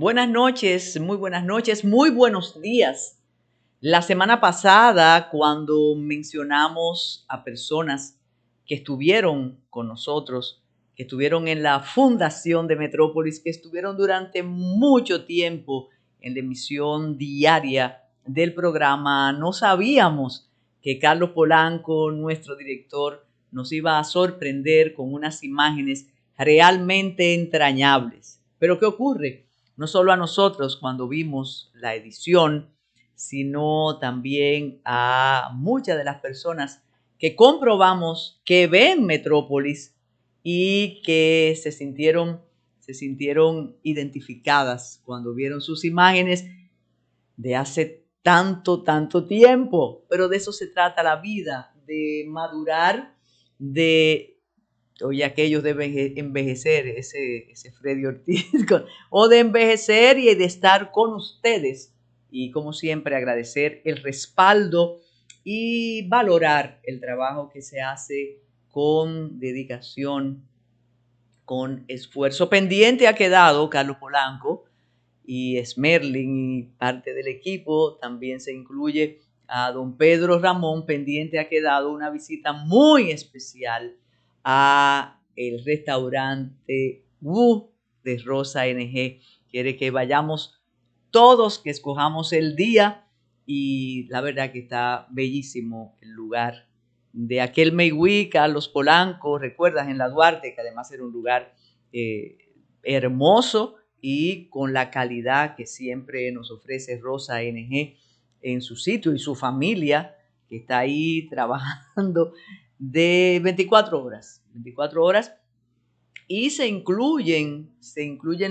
buenas noches, muy buenos días. La semana pasada, cuando mencionamos a personas que estuvieron con nosotros, que estuvieron en la fundación de Metrópolis, que estuvieron durante mucho tiempo en la emisión diaria del programa, no sabíamos que Carlos Polanco, nuestro director, nos iba a sorprender con unas imágenes realmente entrañables. Pero ¿qué ocurre? No solo a nosotros cuando vimos la edición, sino también a muchas de las personas que comprobamos que ven Metrópolis y que se sintieron identificadas cuando vieron sus imágenes de hace tanto tiempo. Pero de eso se trata la vida, de madurar, de oye, aquellos deben envejecer, ese Freddy Ortiz, o de envejecer y de estar con ustedes. Y como siempre, agradecer el respaldo y valorar el trabajo que se hace con dedicación, con esfuerzo. Pendiente ha quedado Carlos Polanco y Smerling y parte del equipo. También se incluye a don Pedro Ramón. Pendiente ha quedado una visita muy especial a el restaurante de Rosa NG. Quiere que vayamos todos, que escojamos el día, y la verdad que está bellísimo el lugar de aquel Maywi, Carlos Polanco, recuerdas, en la Duarte, que además era un lugar hermoso y con la calidad que siempre nos ofrece Rosa NG en su sitio, y su familia que está ahí trabajando de 24 horas, y se incluyen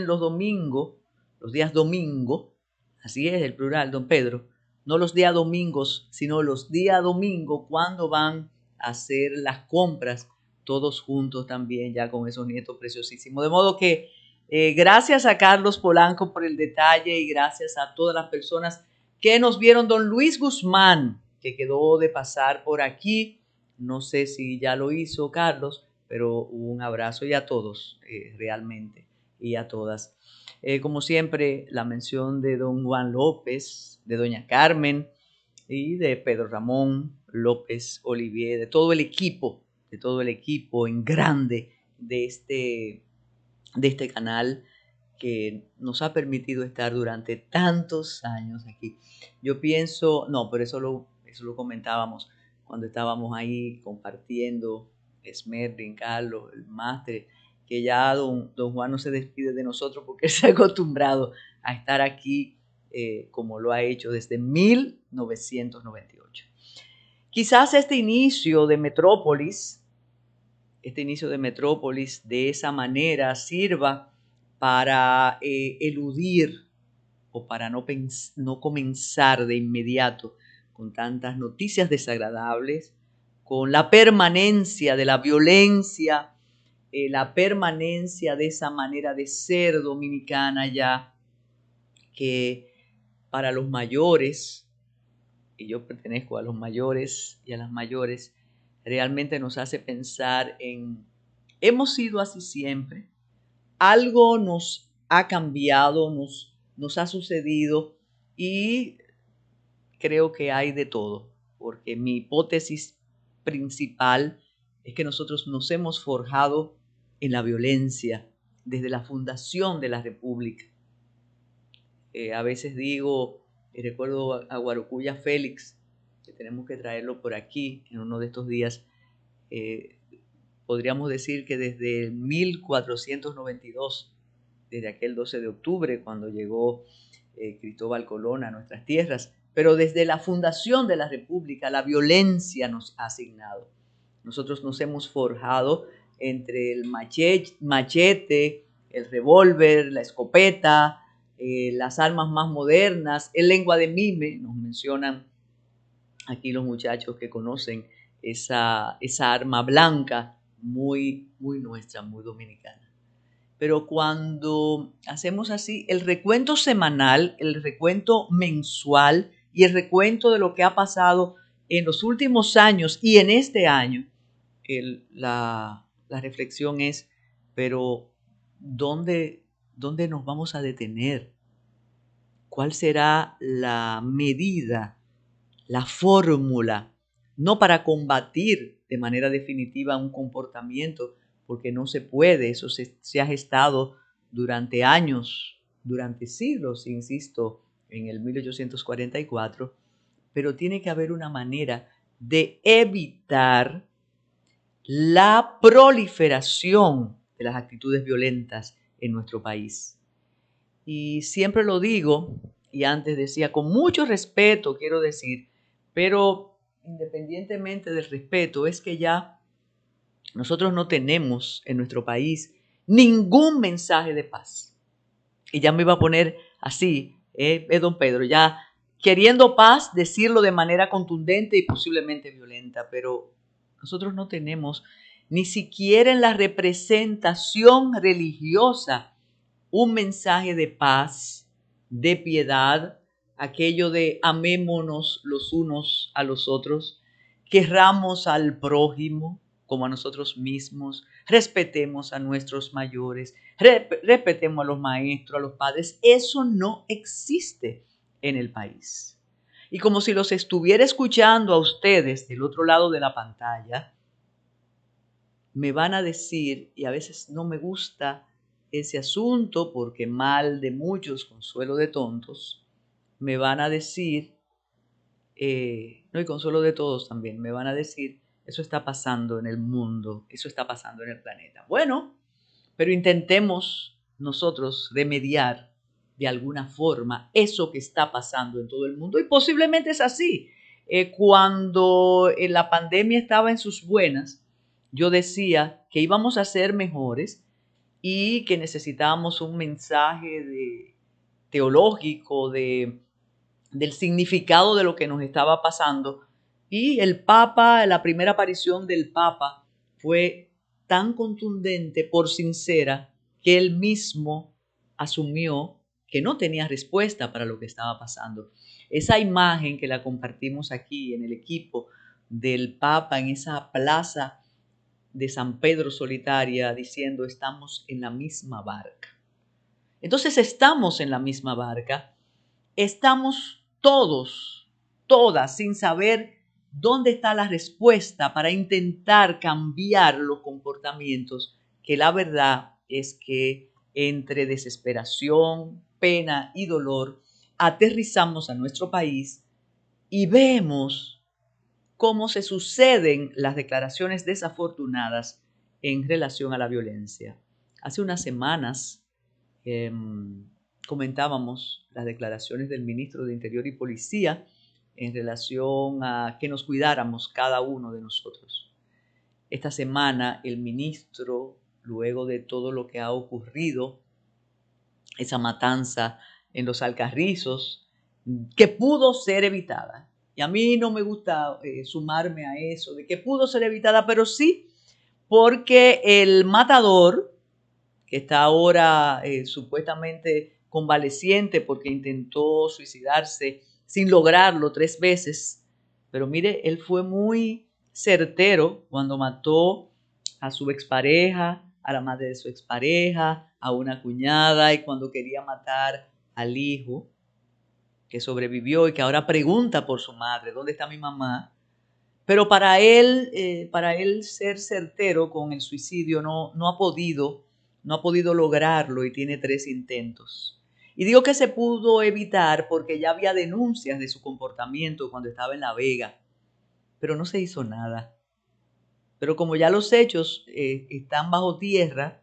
los domingos, los días domingo, así es el plural, don Pedro, no los días domingos, sino los días domingo, cuando van a hacer las compras todos juntos también, ya con esos nietos preciosísimos. De modo que gracias a Carlos Polanco por el detalle, y gracias a todas las personas que nos vieron. Don Luis Guzmán, que quedó de pasar por aquí, no sé si ya lo hizo Carlos, pero un abrazo, y a todos realmente, y a todas. Como siempre, la mención de don Juan López, de doña Carmen y de Pedro Ramón López Olivier, de todo el equipo en grande de este canal, que nos ha permitido estar durante tantos años aquí. Yo pienso, no, pero eso lo comentábamos cuando estábamos ahí compartiendo, Smerling, Carlos, el máster, que ya don Juan no se despide de nosotros porque él se ha acostumbrado a estar aquí como lo ha hecho desde 1998. Quizás este inicio de Metrópolis de esa manera sirva para eludir o para no comenzar de inmediato con tantas noticias desagradables, con la permanencia de la violencia, la permanencia de esa manera de ser dominicana ya, que para los mayores, y yo pertenezco a los mayores y a las mayores, realmente nos hace pensar en, hemos sido así siempre, algo nos ha cambiado, nos ha sucedido, y creo que hay de todo, porque mi hipótesis principal es que nosotros nos hemos forjado en la violencia desde la fundación de la República. A veces digo, y recuerdo a Guarocuya Félix, que tenemos que traerlo por aquí en uno de estos días. Podríamos decir que desde 1492, desde aquel 12 de octubre, cuando llegó Cristóbal Colón a nuestras tierras, pero desde la fundación de la República, la violencia nos ha asignado. Nosotros nos hemos forjado entre el machete, el revólver, la escopeta, las armas más modernas, el lengua de mime. Nos mencionan aquí los muchachos que conocen esa arma blanca, muy nuestra, muy dominicana. Pero cuando hacemos así el recuento semanal, el recuento mensual y el recuento de lo que ha pasado en los últimos años y en este año, la reflexión es, pero ¿dónde nos vamos a detener? cuál será la medida, la fórmula, no para combatir de manera definitiva un comportamiento, porque no se puede, eso se ha gestado durante años, durante siglos, insisto, en el 1844, pero tiene que haber una manera de evitar la proliferación de las actitudes violentas en nuestro país. Y siempre lo digo, y antes decía, con mucho respeto quiero decir, pero independientemente del respeto, es que ya nosotros no tenemos en nuestro país ningún mensaje de paz. Y ya me iba a poner así, don Pedro, ya queriendo paz, decirlo de manera contundente y posiblemente violenta, pero nosotros no tenemos ni siquiera en la representación religiosa un mensaje de paz, de piedad, aquello de amémonos los unos a los otros, querramos al prójimo como a nosotros mismos, respetemos a nuestros mayores, respetemos a los maestros, a los padres. Eso no existe en el país. Y como si los estuviera escuchando a ustedes del otro lado de la pantalla, me van a decir, y a veces no me gusta ese asunto porque mal de muchos, consuelo de tontos, me van a decir, no, y consuelo de todos también, me van a decir, eso está pasando en el mundo, eso está pasando en el planeta. Bueno, pero intentemos nosotros remediar de alguna forma eso que está pasando en todo el mundo, y posiblemente es así. Cuando la pandemia estaba en sus buenas, yo decía que íbamos a ser mejores y que necesitábamos un mensaje teológico del significado de lo que nos estaba pasando. Y el Papa, la primera aparición del Papa fue tan contundente, por sincera, que él mismo asumió que no tenía respuesta para lo que estaba pasando. Esa imagen que la compartimos aquí en el equipo del Papa en esa plaza de San Pedro solitaria diciendo estamos en la misma barca. Entonces estamos en la misma barca, estamos todos, todas, sin saber dónde está la respuesta para intentar cambiar los comportamientos, que la verdad es que entre desesperación, pena y dolor, aterrizamos a nuestro país y vemos cómo se suceden las declaraciones desafortunadas en relación a la violencia. Hace unas semanas comentábamos las declaraciones del ministro de Interior y Policía en relación a que nos cuidáramos cada uno de nosotros. Esta semana el ministro, luego de todo lo que ha ocurrido, esa matanza en los Alcarrizos, que pudo ser evitada. Y a mí no me gusta sumarme a eso, de que pudo ser evitada, pero sí, porque el matador, que está ahora supuestamente convaleciente porque intentó suicidarse sin lograrlo 3 veces, pero mire, él fue muy certero cuando mató a su expareja, a la madre de su expareja, a una cuñada, y cuando quería matar al hijo que sobrevivió y que ahora pregunta por su madre, ¿dónde está mi mamá? Pero para él ser certero con el suicidio no ha podido lograrlo y tiene 3 intentos. Y digo que se pudo evitar porque ya había denuncias de su comportamiento cuando estaba en La Vega, pero no se hizo nada. Pero como ya los hechos están bajo tierra,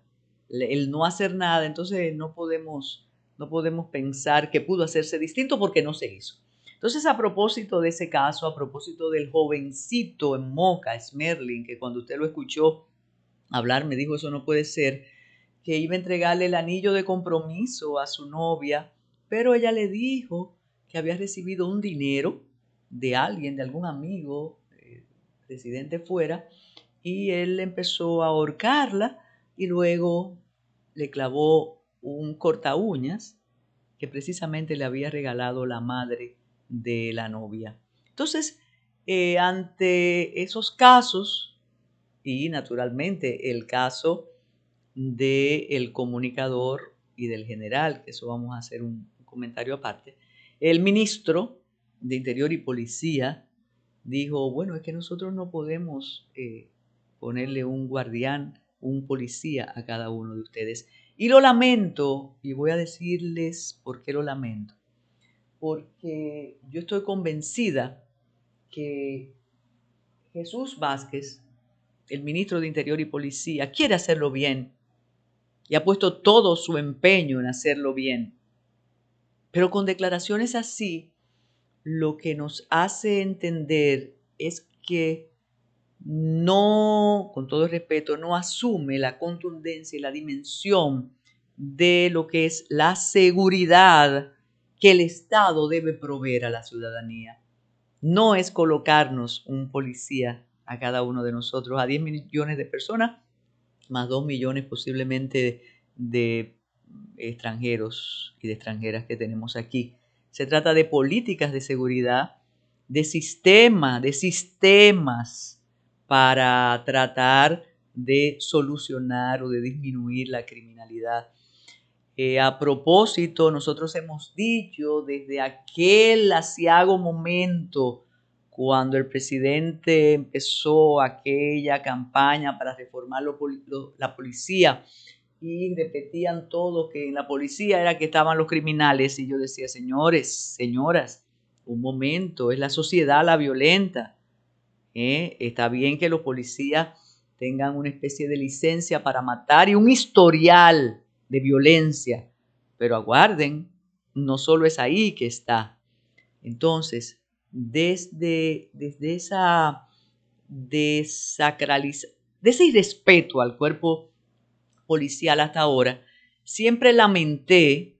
el no hacer nada, entonces no podemos pensar que pudo hacerse distinto porque no se hizo. Entonces, a propósito de ese caso, a propósito del jovencito en Moca, Smerling, que cuando usted lo escuchó hablar me dijo eso no puede ser, que iba a entregarle el anillo de compromiso a su novia, pero ella le dijo que había recibido un dinero de alguien, de algún amigo, residente fuera, y él empezó a ahorcarla y luego le clavó un corta uñas que precisamente le había regalado la madre de la novia. Entonces, ante esos casos y naturalmente el caso del comunicador y del general, que eso vamos a hacer un comentario aparte, El ministro de Interior y Policía dijo, bueno, es que nosotros no podemos ponerle un guardián, un policía a cada uno de ustedes. Y lo lamento, y voy a decirles por qué lo lamento. Porque yo estoy convencida que Jesús Vázquez, el ministro de Interior y Policía, quiere hacerlo bien y ha puesto todo su empeño en hacerlo bien. Pero con declaraciones así, lo que nos hace entender es que no, con todo el respeto, no asume la contundencia y la dimensión de lo que es la seguridad que el Estado debe proveer a la ciudadanía. No es colocarnos un policía a cada uno de nosotros, a 10 millones de personas, más 2 millones posiblemente de extranjeros y de extranjeras que tenemos aquí. Se trata de políticas de seguridad, de sistemas para tratar de solucionar o de disminuir la criminalidad. A propósito, nosotros hemos dicho desde aquel aciago momento cuando el presidente empezó aquella campaña para reformar la policía y repetían todo que en la policía era que estaban los criminales, y yo decía, señores, señoras, un momento, es la sociedad la violenta. Está bien que los policías tengan una especie de licencia para matar y un historial de violencia, pero aguarden, no solo es ahí que está. Entonces, desde esa desacralización, de ese irrespeto al cuerpo policial hasta ahora, siempre lamenté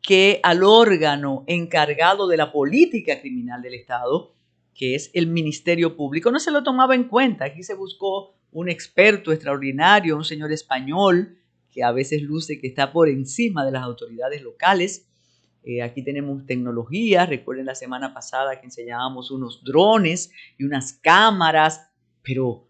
que al órgano encargado de la política criminal del Estado, que es el Ministerio Público, no se lo tomaba en cuenta. Aquí se buscó un experto extraordinario, un señor español, que a veces luce que está por encima de las autoridades locales. Aquí tenemos tecnología. Recuerden la semana pasada que enseñábamos unos drones y unas cámaras, pero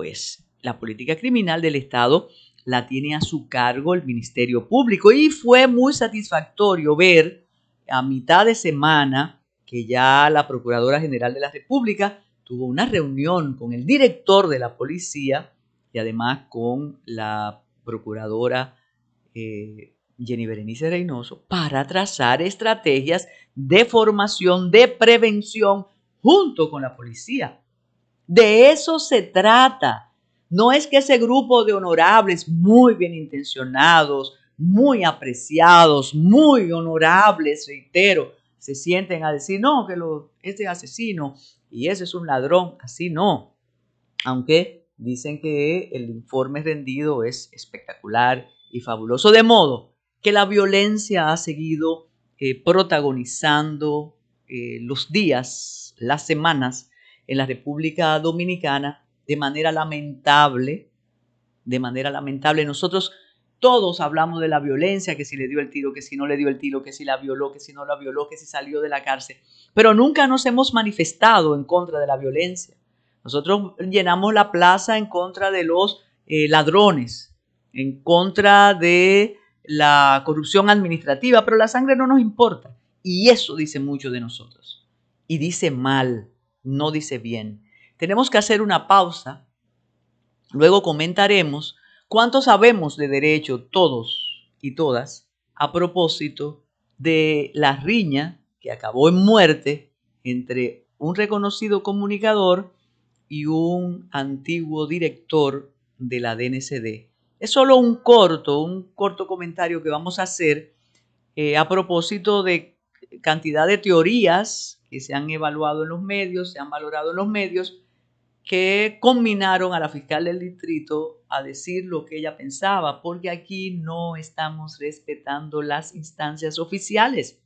es la política criminal del Estado la tiene a su cargo el Ministerio Público, y fue muy satisfactorio ver a mitad de semana que ya la Procuradora General de la República tuvo una reunión con el director de la policía y además con la Procuradora Jenny Berenice Reynoso para trazar estrategias de formación, de prevención junto con la policía. De eso se trata. No es que ese grupo de honorables muy bien intencionados, muy apreciados, muy honorables, reitero, se sienten a decir, no, que este es asesino y ese es un ladrón. Así no. Aunque dicen que el informe rendido es espectacular y fabuloso. De modo que la violencia ha seguido protagonizando los días, las semanas en la República Dominicana de manera lamentable. Nosotros todos hablamos de la violencia, que si le dio el tiro, que si no le dio el tiro, que si la violó, que si no la violó, que si salió de la cárcel, pero nunca nos hemos manifestado en contra de la violencia. Nosotros llenamos la plaza en contra de los ladrones, en contra de la corrupción administrativa, pero la sangre no nos importa. Y eso dice mucho de nosotros. Y dice mal, no dice bien. Tenemos que hacer una pausa. Luego comentaremos cuánto sabemos de derecho todos y todas a propósito de la riña que acabó en muerte entre un reconocido comunicador y un antiguo director de la DNCD. Es solo un corto comentario que vamos a hacer a propósito de cantidad de teorías que se han evaluado en los medios, se han valorado en los medios, que combinaron a la fiscal del distrito a decir lo que ella pensaba, porque aquí no estamos respetando las instancias oficiales.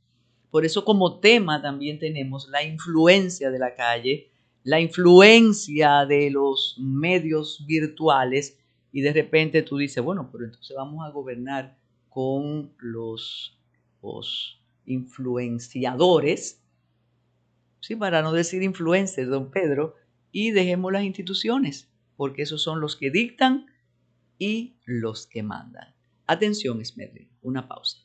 Por eso como tema también tenemos la influencia de la calle, la influencia de los medios virtuales, y de repente tú dices, bueno, pero entonces vamos a gobernar con los influenciadores, ¿sí? Para no decir influencers, don Pedro, y dejemos las instituciones, porque esos son los que dictan y los que mandan. Atención, Smedley, una pausa.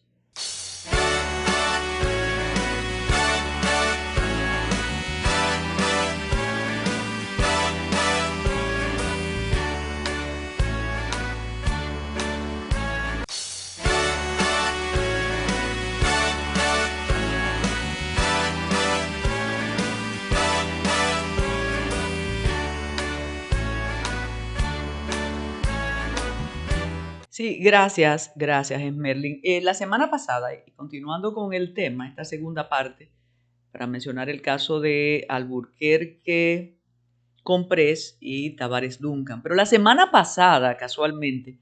Sí, gracias, Esmerlin. La semana pasada, y continuando con el tema, esta segunda parte, para mencionar el caso de Alburquerque Comprés y Tavares Duncan. Pero la semana pasada, casualmente,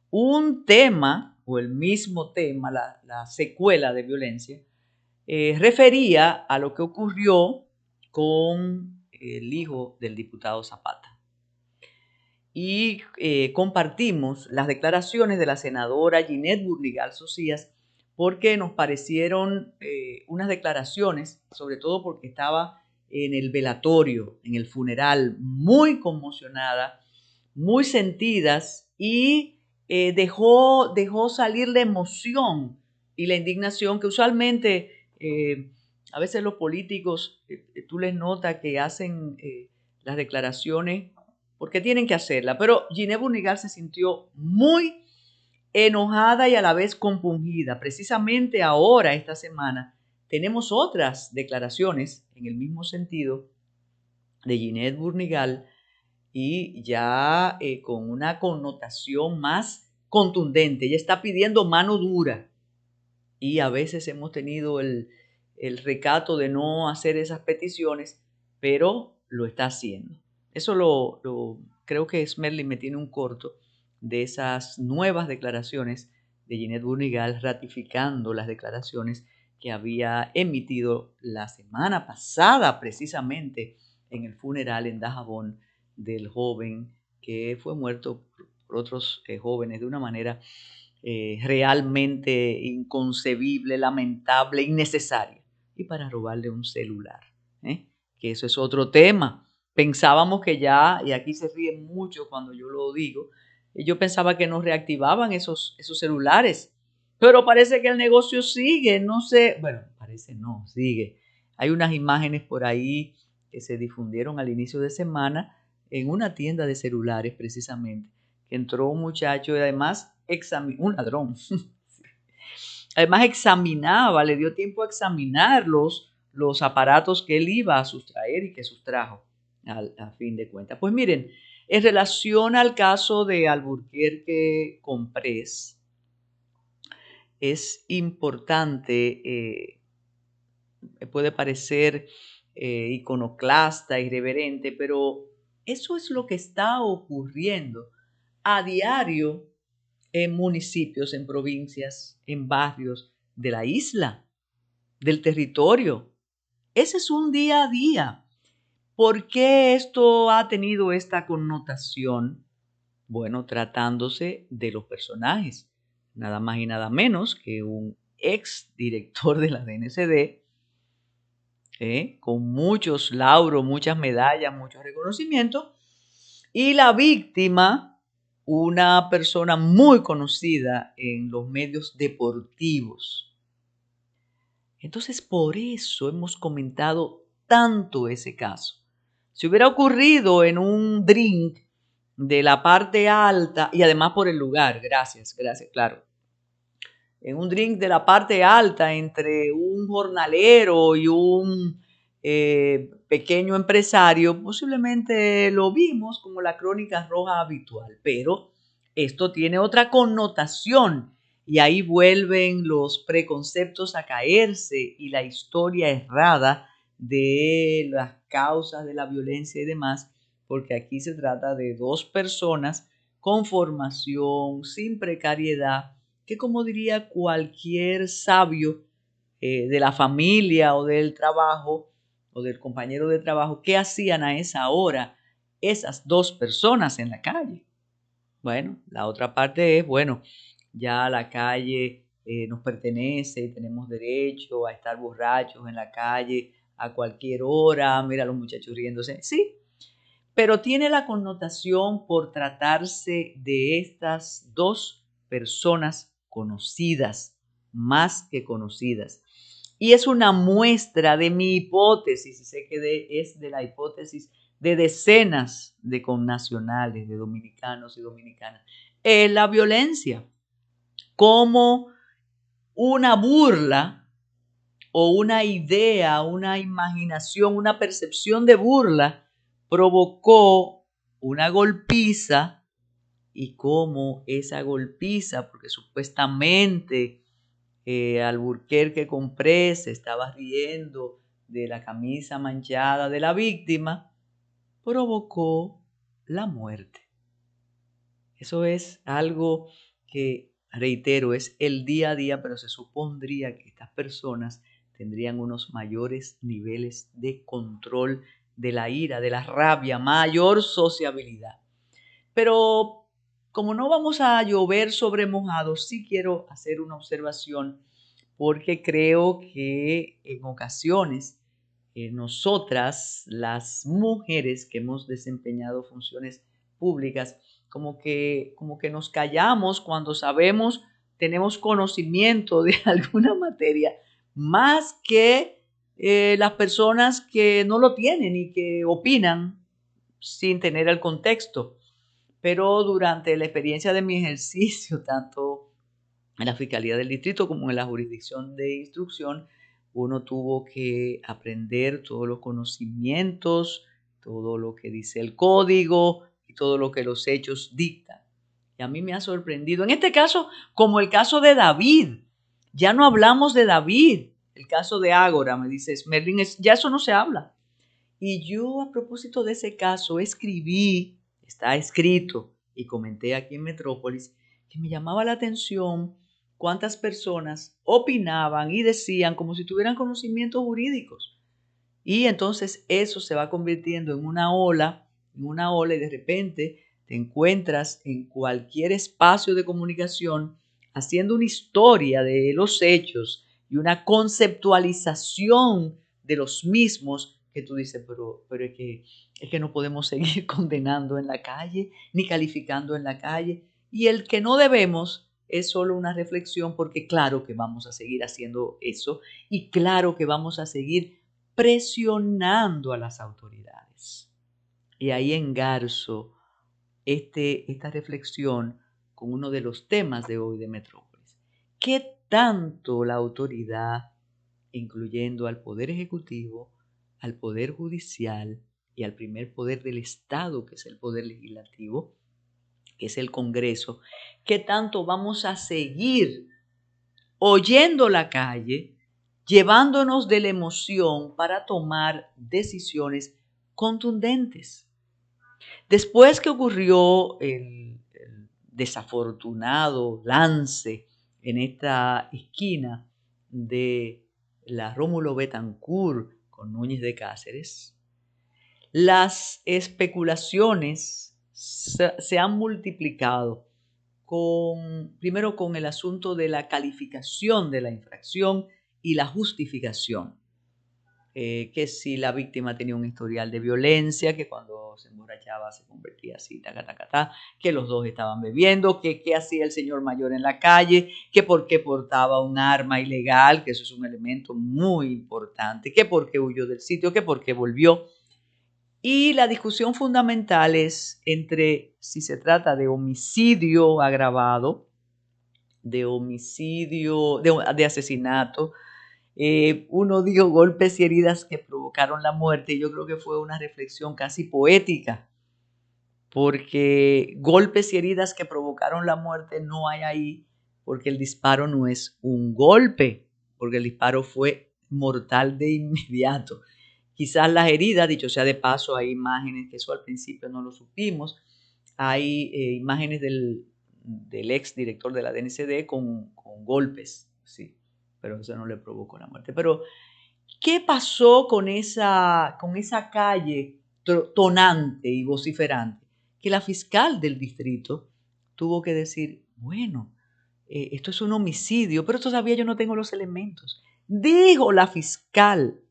un tema, o el mismo tema, la secuela de violencia, refería a lo que ocurrió con el hijo del diputado Zapata. Y compartimos las declaraciones de la senadora Ginette Burnigal Socias porque nos parecieron unas declaraciones, sobre todo porque estaba en el velatorio, en el funeral, muy conmocionada, muy sentidas y dejó salir la emoción y la indignación que usualmente a veces los políticos, tú les notas que hacen las declaraciones porque tienen que hacerla. Pero Ginette Burnigal se sintió muy enojada y a la vez compungida. Precisamente ahora, esta semana, tenemos otras declaraciones en el mismo sentido de Ginette Burnigal y ya con una connotación más contundente. Ella está pidiendo mano dura y a veces hemos tenido el recato de no hacer esas peticiones, pero lo está haciendo. Eso creo que Esmerlin me tiene un corto de esas nuevas declaraciones de Ginette Burnigal ratificando las declaraciones que había emitido la semana pasada precisamente en el funeral en Dajabón del joven que fue muerto por otros jóvenes de una manera realmente inconcebible, lamentable, innecesaria. Y para robarle un celular, que eso es otro tema. Pensábamos que ya, y aquí se ríen mucho cuando yo lo digo, yo pensaba que no reactivaban esos celulares, pero parece que el negocio sigue, no sé, bueno, parece no, sigue. Hay unas imágenes por ahí que se difundieron al inicio de semana en una tienda de celulares precisamente, que entró un muchacho y además un ladrón, además examinaba, le dio tiempo a examinar los aparatos que él iba a sustraer y que sustrajo a fin de cuentas. Pues miren, en relación al caso de Alburquerque Comprés, es importante, puede parecer iconoclasta, irreverente, pero eso es lo que está ocurriendo a diario en municipios, en provincias, en barrios de la isla, del territorio. Ese es un día a día. ¿Por qué esto ha tenido esta connotación? Bueno, tratándose de los personajes, nada más y nada menos que un ex director de la DNCD, con muchos lauros, muchas medallas, muchos reconocimientos, y la víctima, una persona muy conocida en los medios deportivos. Entonces, por eso hemos comentado tanto ese caso. Si hubiera ocurrido en un drink de la parte alta, y además por el lugar, gracias, claro, en un drink de la parte alta entre un jornalero y un pequeño empresario, posiblemente lo vimos como la crónica roja habitual, pero esto tiene otra connotación y ahí vuelven los preconceptos a caerse y la historia errada de las causas de la violencia y demás, porque aquí se trata de dos personas con formación, sin precariedad, que como diría cualquier sabio de la familia o del trabajo o del compañero de trabajo, ¿qué hacían a esa hora esas dos personas en la calle? Bueno, la otra parte es, bueno, ya la calle nos pertenece, tenemos derecho a estar borrachos en la calle a cualquier hora, mira a los muchachos riéndose, sí, pero tiene la connotación por tratarse de estas dos personas conocidas, más que conocidas. Y es una muestra de mi hipótesis, y sé que es de la hipótesis de decenas de connacionales, de dominicanos y dominicanas, es la violencia como una burla o una idea, una imaginación, una percepción de burla provocó una golpiza y cómo esa golpiza, porque supuestamente Alburquerque compré se estaba riendo de la camisa manchada de la víctima, provocó la muerte. Eso es algo que, reitero, es el día a día, pero se supondría que estas personas tendrían unos mayores niveles de control de la ira, de la rabia, mayor sociabilidad. Pero como no vamos a llover sobre mojado, sí quiero hacer una observación porque creo que en ocasiones nosotras, las mujeres que hemos desempeñado funciones públicas, como que nos callamos cuando sabemos, tenemos conocimiento de alguna materia, más que las personas que no lo tienen y que opinan sin tener el contexto. Pero durante la experiencia de mi ejercicio, tanto en la Fiscalía del Distrito como en la Jurisdicción de Instrucción, uno tuvo que aprender todos los conocimientos, todo lo que dice el código y todo lo que los hechos dictan. Y a mí me ha sorprendido. En este caso, como el caso de David, ya no hablamos de David. El caso de Ágora, me dices, Merlin, ya eso no se habla. Y yo a propósito de ese caso escribí, está escrito y comenté aquí en Metrópolis, que me llamaba la atención cuántas personas opinaban y decían como si tuvieran conocimientos jurídicos. Y entonces eso se va convirtiendo en una ola y de repente te encuentras en cualquier espacio de comunicación haciendo una historia de los hechos y una conceptualización de los mismos que tú dices, pero es que no podemos seguir condenando en la calle ni calificando en la calle. Y el que no debemos es solo una reflexión porque claro que vamos a seguir haciendo eso y claro que vamos a seguir presionando a las autoridades. Y ahí engarzo esta reflexión con uno de los temas de hoy de Metrópolis. ¿Qué tanto la autoridad, incluyendo al Poder Ejecutivo, al Poder Judicial y al primer poder del Estado, que es el Poder Legislativo, que es el Congreso, qué tanto vamos a seguir oyendo la calle, llevándonos de la emoción para tomar decisiones contundentes? Después que ocurrió el desafortunado lance en esta esquina de la Rómulo Betancourt con Núñez de Cáceres, las especulaciones se han multiplicado primero con el asunto de la calificación de la infracción y la justificación. Que si la víctima tenía un historial de violencia, que cuando se emborrachaba se convertía así, que los dos estaban bebiendo, que qué hacía el señor mayor en la calle, que por qué portaba un arma ilegal, que eso es un elemento muy importante, que por qué huyó del sitio, que por qué volvió. Y la discusión fundamental es entre si se trata de homicidio agravado, de homicidio, de asesinato. Uno dijo golpes y heridas que provocaron la muerte, y yo creo que fue una reflexión casi poética, porque golpes y heridas que provocaron la muerte no hay ahí, porque el disparo no es un golpe, porque el disparo fue mortal de inmediato. Quizás las heridas, dicho sea de paso, hay imágenes, que eso al principio no lo supimos, hay imágenes del ex director de la DNCD con golpes, sí, pero eso no le provocó la muerte. Pero, ¿qué pasó con esa calle tonante y vociferante? Que la fiscal del distrito tuvo que decir, bueno, esto es un homicidio, pero todavía yo no tengo los elementos. Dijo la fiscal,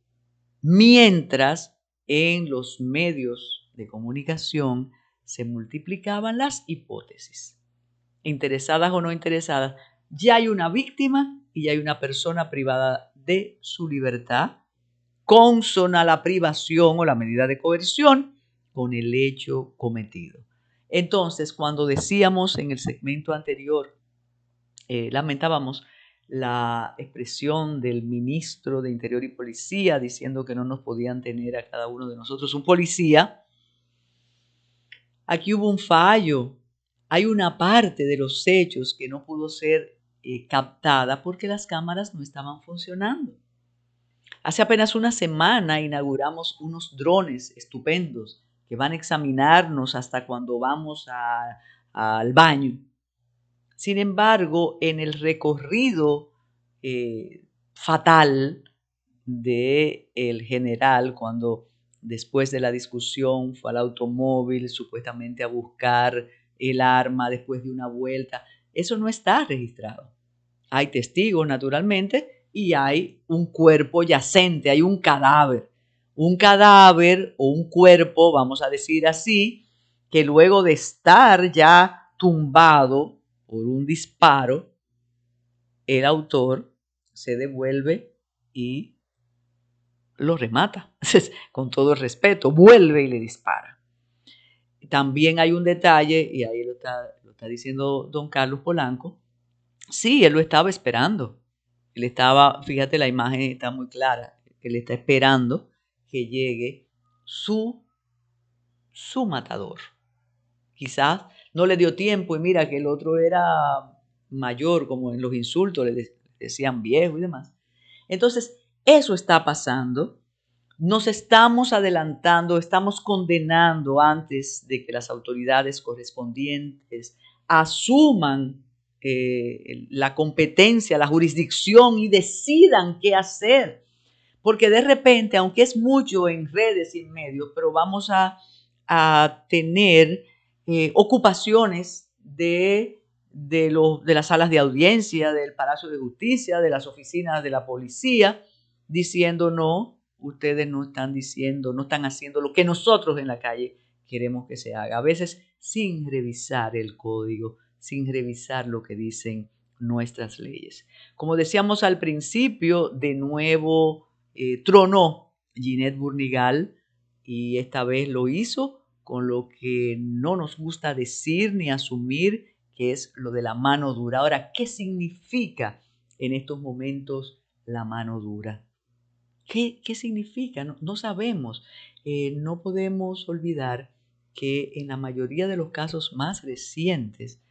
mientras en los medios de comunicación se multiplicaban las hipótesis. Interesadas o no interesadas, ya hay una víctima y ya hay una persona privada de su libertad, consona la privación o la medida de coerción con el hecho cometido. Entonces, cuando decíamos en el segmento anterior, lamentábamos la expresión del ministro de Interior y Policía diciendo que no nos podían tener a cada uno de nosotros un policía. Aquí hubo un fallo Hay una parte de los hechos que no pudo ser captada porque las cámaras no estaban funcionando. Hace apenas una semana inauguramos unos drones estupendos que van a examinarnos hasta cuando vamos al baño. Sin embargo, en el recorrido fatal del general, cuando después de la discusión fue al automóvil supuestamente a buscar el arma después de una vuelta, eso no está registrado. Hay testigos, naturalmente, y hay un cuerpo yacente, hay un cadáver o un cuerpo, vamos a decir así, que luego de estar ya tumbado por un disparo, el autor se devuelve y lo remata. Con todo el respeto, vuelve y le dispara. También hay un detalle, y ahí lo está diciendo don Carlos Polanco. Sí, él lo estaba esperando. Él estaba, fíjate, la imagen está muy clara. Él está esperando que llegue su matador. Quizás no le dio tiempo y mira que el otro era mayor, como en los insultos le decían viejo y demás. Entonces, eso está pasando. Nos estamos adelantando, estamos condenando antes de que las autoridades correspondientes asuman la competencia, la jurisdicción y decidan qué hacer. Porque de repente, aunque es mucho en redes y en medios, pero vamos a tener ocupaciones de las salas de audiencia, del Palacio de Justicia, de las oficinas de la policía, diciendo no, ustedes no están diciendo, no están haciendo lo que nosotros en la calle queremos que se haga. A veces sin revisar el código, sin revisar lo que dicen nuestras leyes. Como decíamos al principio, de nuevo tronó Ginette Burnigal y esta vez lo hizo con lo que no nos gusta decir ni asumir, que es lo de la mano dura. Ahora, ¿qué significa en estos momentos la mano dura? ¿Qué significa? No sabemos. No podemos olvidar que en la mayoría de los casos más recientes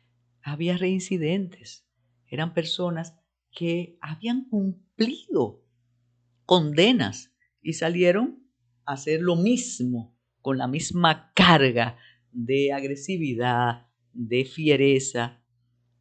había reincidentes. Eran personas que habían cumplido condenas y salieron a hacer lo mismo, con la misma carga de agresividad, de fiereza.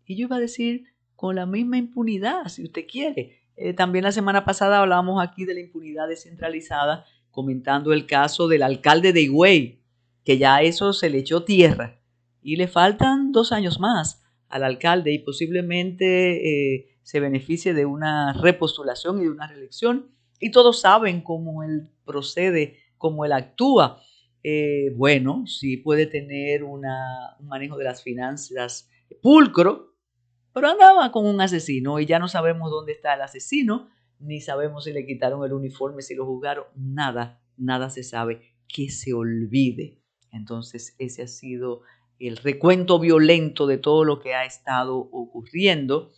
Y yo iba a decir, con la misma impunidad, si usted quiere. También la semana pasada hablábamos aquí de la impunidad descentralizada, comentando el caso del alcalde de Higüey, que ya eso se le echó tierra. Y le faltan 2 años más al alcalde y posiblemente se beneficie de una repostulación y de una reelección. Y todos saben cómo él procede, cómo él actúa. Bueno, sí puede tener un manejo de las finanzas pulcro, pero andaba con un asesino y ya no sabemos dónde está el asesino, ni sabemos si le quitaron el uniforme, si lo juzgaron, nada se sabe, que se olvide. Entonces ese ha sido el recuento violento de todo lo que ha estado ocurriendo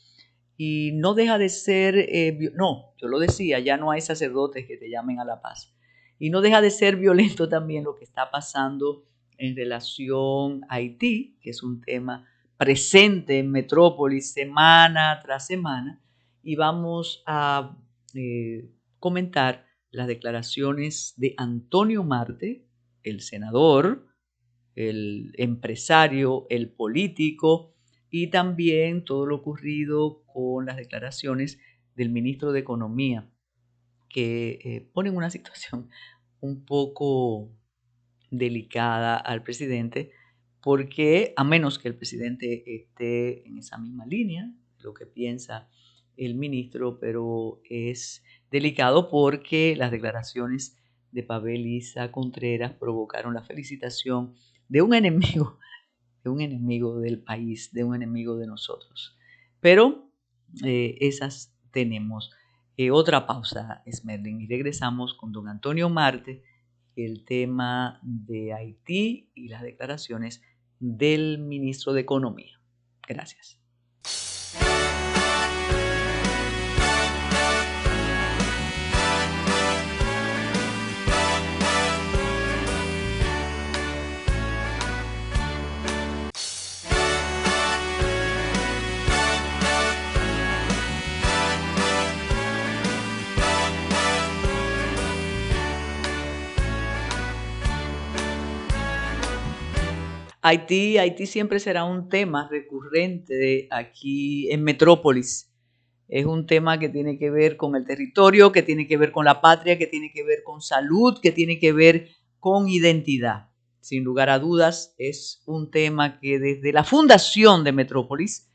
y no deja de ser, no, yo lo decía, ya no hay sacerdotes que te llamen a la paz. Y no deja de ser violento también lo que está pasando en relación a Haití, que es un tema presente en Metrópolis semana tras semana, y vamos a comentar las declaraciones de Antonio Marte, el senador, el empresario, el político, y también todo lo ocurrido con las declaraciones del ministro de Economía, que ponen una situación un poco delicada al presidente, porque a menos que el presidente esté en esa misma línea, lo que piensa el ministro, pero es delicado porque las declaraciones de Pavel Isa Contreras provocaron la felicitación de un enemigo del país, de un enemigo de nosotros. Pero esas tenemos. Otra pausa, Esmerlin, y regresamos con don Antonio Marte, el tema de Haití y las declaraciones del ministro de Economía. Gracias. Haití siempre será un tema recurrente aquí en Metrópolis. Es un tema que tiene que ver con el territorio, que tiene que ver con la patria, que tiene que ver con salud, que tiene que ver con identidad. Sin lugar a dudas, es un tema que desde la fundación de Metrópolis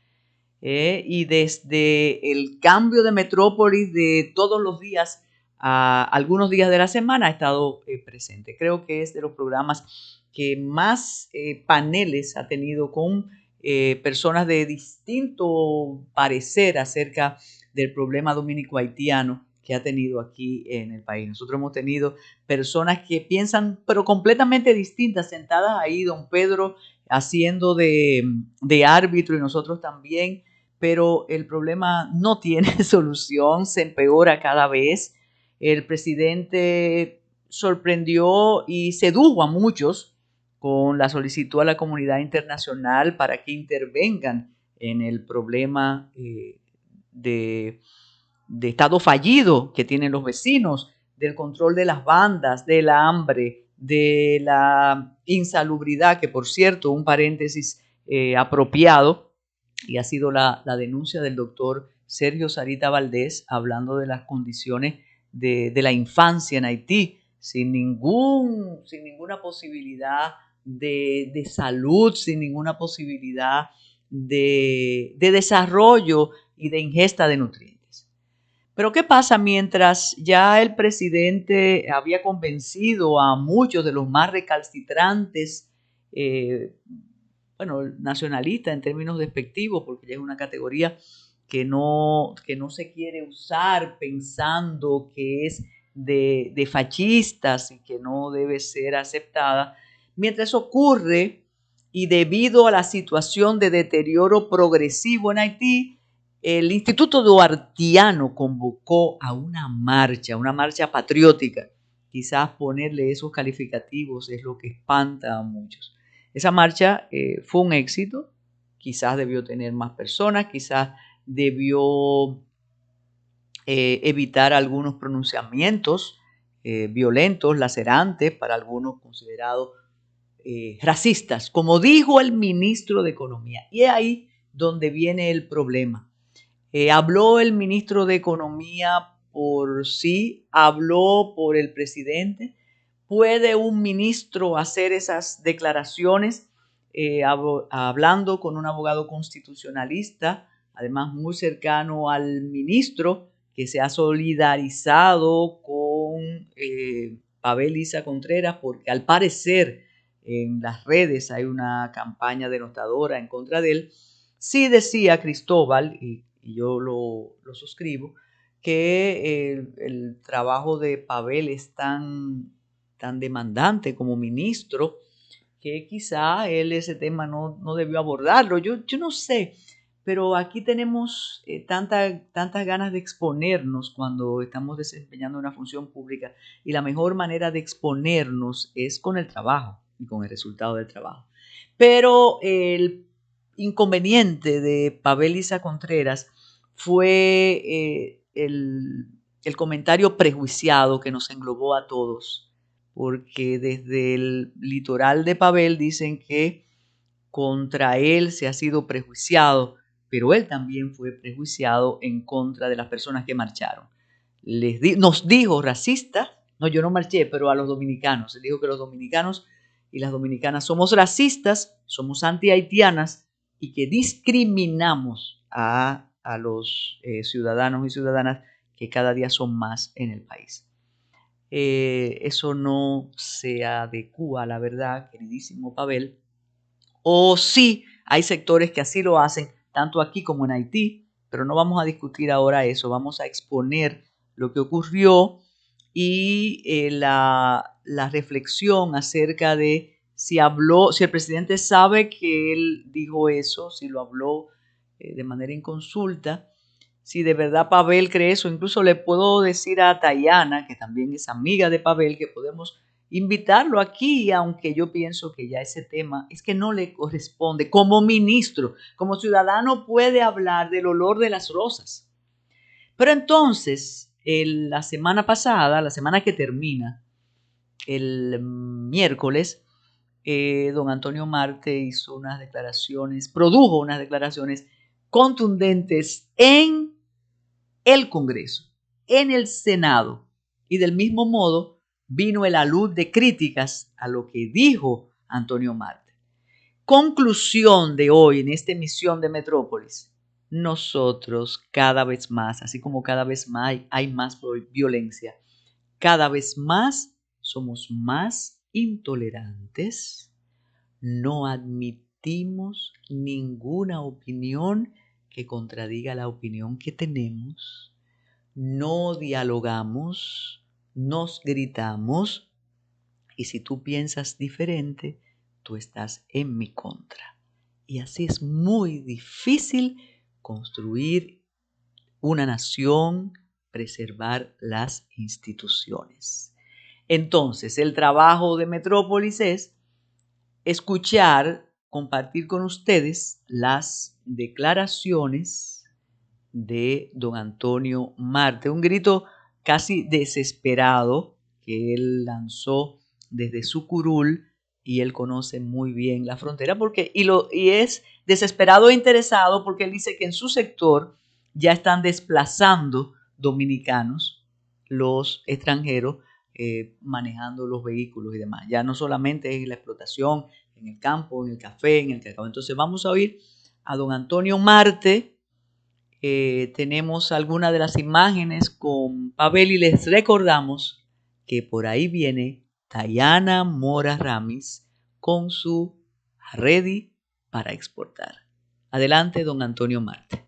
y desde el cambio de Metrópolis de todos los días a algunos días de la semana ha estado presente. Creo que es de los programas que más paneles ha tenido con personas de distinto parecer acerca del problema dominico-haitiano que ha tenido aquí en el país. Nosotros hemos tenido personas que piensan, pero completamente distintas, sentadas ahí, don Pedro haciendo de árbitro y nosotros también, pero el problema no tiene solución, se empeora cada vez. El presidente sorprendió y sedujo a muchos con la solicitud a la comunidad internacional para que intervengan en el problema de estado fallido que tienen los vecinos, del control de las bandas, del hambre, de la insalubridad, que por cierto, un paréntesis apropiado, y ha sido la denuncia del doctor Sergio Sarita Valdés hablando de las condiciones de la infancia en Haití, sin ninguna posibilidad de salud, sin ninguna posibilidad de desarrollo y de ingesta de nutrientes. Pero ¿qué pasa mientras ya el presidente había convencido a muchos de los más recalcitrantes, nacionalistas en términos despectivos, porque ya es una categoría que no se quiere usar pensando que es de fascistas y que no debe ser aceptada? Mientras eso ocurre y debido a la situación de deterioro progresivo en Haití, el Instituto Duartiano convocó a una marcha patriótica. Quizás ponerle esos calificativos es lo que espanta a muchos. Esa marcha fue un éxito, quizás debió tener más personas, quizás debió evitar algunos pronunciamientos violentos, lacerantes, para algunos considerados racistas, como dijo el ministro de Economía. Y es ahí donde viene el problema. Habló el ministro de Economía por sí, habló por el presidente. ¿Puede un ministro hacer esas declaraciones hablando con un abogado constitucionalista, además muy cercano al ministro, que se ha solidarizado con Pavel Isa Contreras, porque al parecer en las redes hay una campaña denostadora en contra de él? Sí decía Cristóbal, y yo lo suscribo, que el trabajo de Pavel es tan demandante como ministro que quizá él ese tema no debió abordarlo. Yo no sé, pero aquí tenemos tantas ganas de exponernos cuando estamos desempeñando una función pública, y la mejor manera de exponernos es con el trabajo y con el resultado del trabajo. Pero el inconveniente de Pavel Isa Contreras fue el comentario prejuiciado que nos englobó a todos, porque desde el litoral de Pavel dicen que contra él se ha sido prejuiciado, pero él también fue prejuiciado en contra de las personas que marcharon. Nos dijo racistas, no, yo no marché, pero a los dominicanos, él dijo que los dominicanos y las dominicanas somos racistas, somos anti-haitianas y que discriminamos a los ciudadanos y ciudadanas que cada día son más en el país. Eso no se adecúa a la verdad, queridísimo Pavel. O sí, hay sectores que así lo hacen, tanto aquí como en Haití, pero no vamos a discutir ahora eso, vamos a exponer lo que ocurrió y la reflexión acerca de si el presidente sabe que él dijo eso, si lo habló de manera inconsulta, si de verdad Pavel cree eso. Incluso le puedo decir a Tayana, que también es amiga de Pavel, que podemos invitarlo aquí, aunque yo pienso que ya ese tema es que no le corresponde. Como ministro, como ciudadano puede hablar del olor de las rosas. Pero entonces, la semana pasada, la semana que termina, el miércoles, don Antonio Marte produjo unas declaraciones contundentes en el Congreso, en el Senado, y del mismo modo vino el alud de críticas a lo que dijo Antonio Marte. Conclusión de hoy en esta emisión de Metrópolis: nosotros cada vez más, así como cada vez más hay más violencia, cada vez más somos más intolerantes, no admitimos ninguna opinión que contradiga la opinión que tenemos, no dialogamos, nos gritamos, y si tú piensas diferente, tú estás en mi contra. Y así es muy difícil construir una nación, preservar las instituciones. Entonces, el trabajo de Metrópolis es escuchar, compartir con ustedes las declaraciones de don Antonio Marte, un grito casi desesperado que él lanzó desde su curul, y él conoce muy bien la frontera y es desesperado e interesado porque él dice que en su sector ya están desplazando dominicanos, los extranjeros, manejando los vehículos y demás. Ya no solamente es la explotación en el campo, en el café, en el cacao. Entonces vamos a oír a don Antonio Marte. Tenemos algunas de las imágenes con Pavel y les recordamos que por ahí viene Dayana Mora Ramis con su Ready para exportar. Adelante, don Antonio Marte.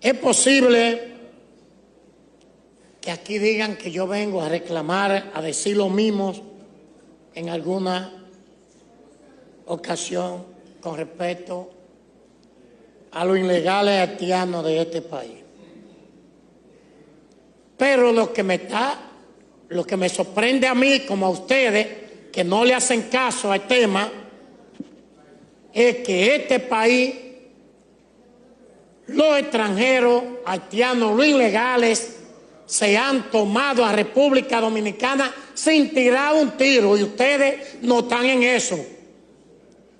Es posible que aquí digan que yo vengo a reclamar, a decir lo mismo en alguna ocasión con respecto a los ilegales haitianos de este país. Pero lo que me sorprende a mí, como a ustedes, que no le hacen caso al tema, es que este país, los extranjeros haitianos, los ilegales, se han tomado a República Dominicana sin tirar un tiro, y ustedes no están en eso.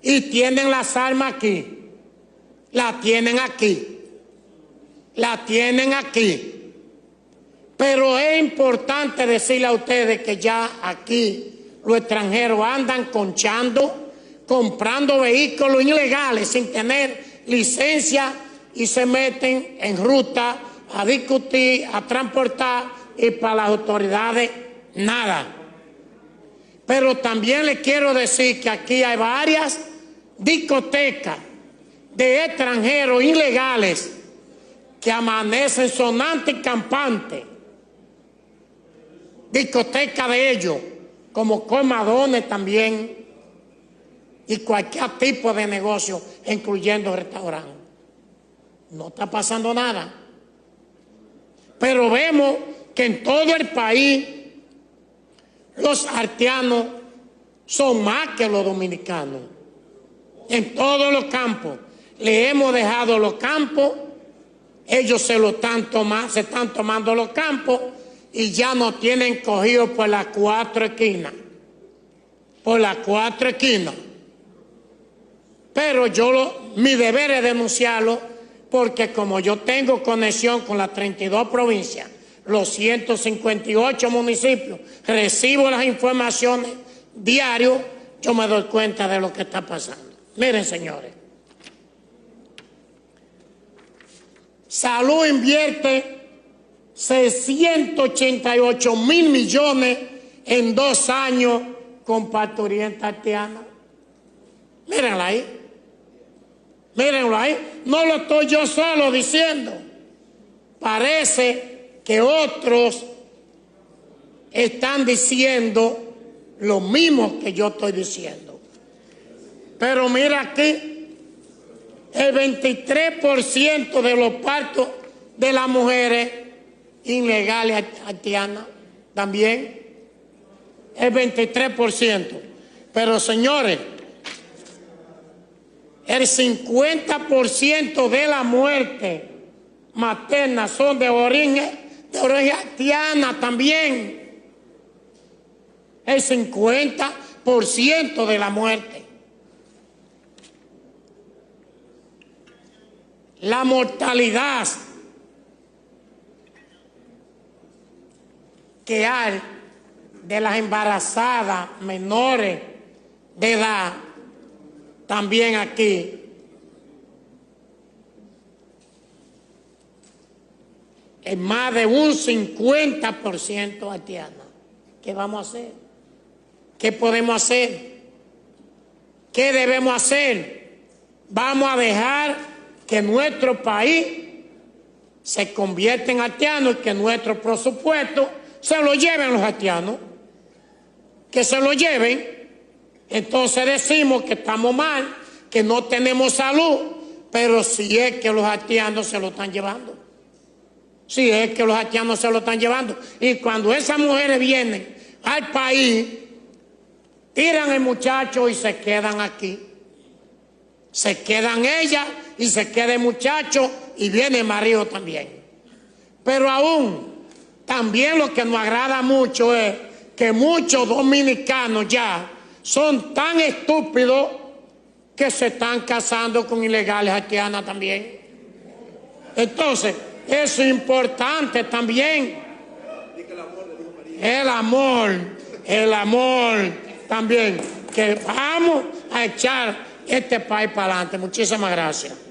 Y tienen las armas aquí. La tienen aquí. La tienen aquí. Pero es importante decirle a ustedes que ya aquí los extranjeros andan conchando, comprando vehículos ilegales sin tener licencia, y se meten en ruta a discutir, a transportar, y para las autoridades nada. Pero también les quiero decir que aquí hay varias discotecas de extranjeros ilegales que amanecen sonantes y campantes. Discotecas de ellos, como colmadones también, y cualquier tipo de negocio, incluyendo restaurantes. No está pasando nada. Pero vemos que en todo el país los haitianos son más que los dominicanos. En todos los campos. Le hemos dejado los campos, ellos se están tomando los campos, y ya nos tienen cogidos por las 4 esquinas. Por las 4 esquinas. Pero mi deber es denunciarlo, porque como yo tengo conexión con las 32 provincias, los 158 municipios, recibo las informaciones diario, yo me doy cuenta de lo que está pasando. Miren, señores. Salud invierte 688 mil millones en 2 años con parturienta haitiana. Mírenlo ahí. Mírenlo ahí. No lo estoy yo solo diciendo. Parece que otros están diciendo lo mismo que yo estoy diciendo. Pero mira aquí, el 23% de los partos de las mujeres ilegales haitianas, también el 23%. Pero señores, el 50% de la muerte materna son de origen haitiana también. El 50%. 50% de la muerte. La mortalidad que hay de las embarazadas menores de edad, también aquí, es más de un 50% haitiana. ¿Qué vamos a hacer? ¿Qué podemos hacer? ¿Qué debemos hacer? Vamos a dejar que nuestro país se convierta en haitiano y que nuestro presupuesto se lo lleven los haitianos. Que se lo lleven. Entonces decimos que estamos mal, que no tenemos salud, pero si es que los haitianos se lo están llevando. Si es que los haitianos se lo están llevando. Y cuando esas mujeres vienen al país, tiran el muchacho y se quedan aquí. Se quedan ellas y se queda el muchacho y viene el marido también. Pero aún, también lo que nos agrada mucho es que muchos dominicanos ya son tan estúpidos que se están casando con ilegales haitianas también. Entonces, eso es importante también. El amor también. Que vamos a echar este país para adelante. Muchísimas gracias.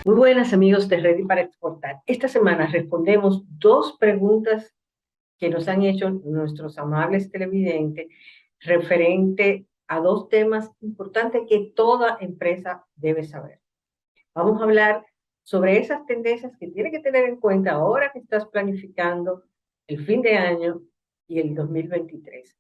Muy buenas amigos de Ready para Exportar. Esta semana respondemos 2 preguntas que nos han hecho nuestros amables televidentes referente a 2 temas importantes que toda empresa debe saber. Vamos a hablar sobre esas tendencias que tienes que tener en cuenta ahora que estás planificando el fin de año y el 2023.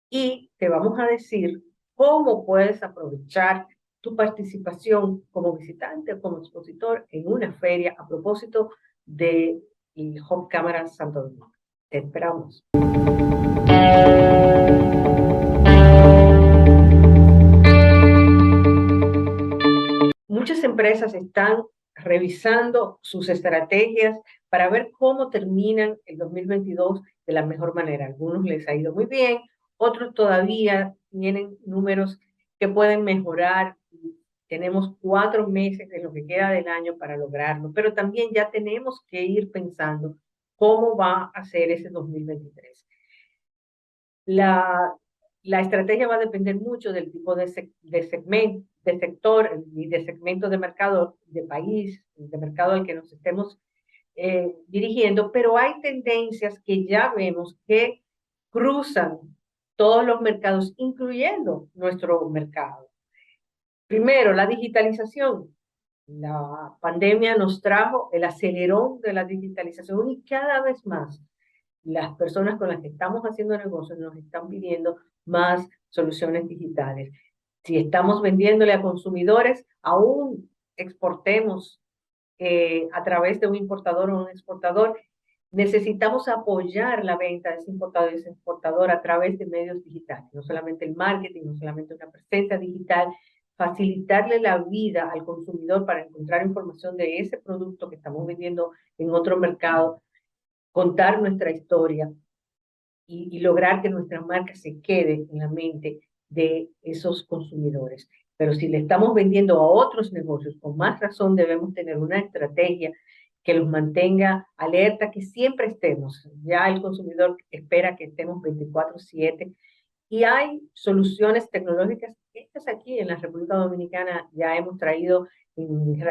Y te vamos a decir cómo puedes aprovechar tu participación como visitante o como expositor en una feria a propósito de Hub Cámara Santo Domingo. Te esperamos. Muchas empresas están revisando sus estrategias para ver cómo terminan el 2022 de la mejor manera. Algunos les ha ido muy bien, otros todavía tienen números que pueden mejorar. Tenemos 4 meses de lo que queda del año para lograrlo, pero también ya tenemos que ir pensando cómo va a ser ese 2023. La estrategia va a depender mucho del tipo de segmento, de sector y de segmento de mercado, de país, de mercado al que nos estemos dirigiendo, pero hay tendencias que ya vemos que cruzan todos los mercados, incluyendo nuestro mercado. Primero, la digitalización. La pandemia nos trajo el acelerón de la digitalización y cada vez más las personas con las que estamos haciendo negocios nos están pidiendo más soluciones digitales. Si estamos vendiéndole a consumidores, aún exportemos a través de un importador o un exportador, necesitamos apoyar la venta de ese importador y ese exportador a través de medios digitales, no solamente el marketing, no solamente una presencia digital, facilitarle la vida al consumidor para encontrar información de ese producto que estamos vendiendo en otro mercado, contar nuestra historia y lograr que nuestra marca se quede en la mente de esos consumidores. Pero si le estamos vendiendo a otros negocios, con más razón debemos tener una estrategia que los mantenga alerta, que siempre estemos. Ya el consumidor espera que estemos 24/7 y hay soluciones tecnológicas. Estas aquí en la República Dominicana ya hemos traído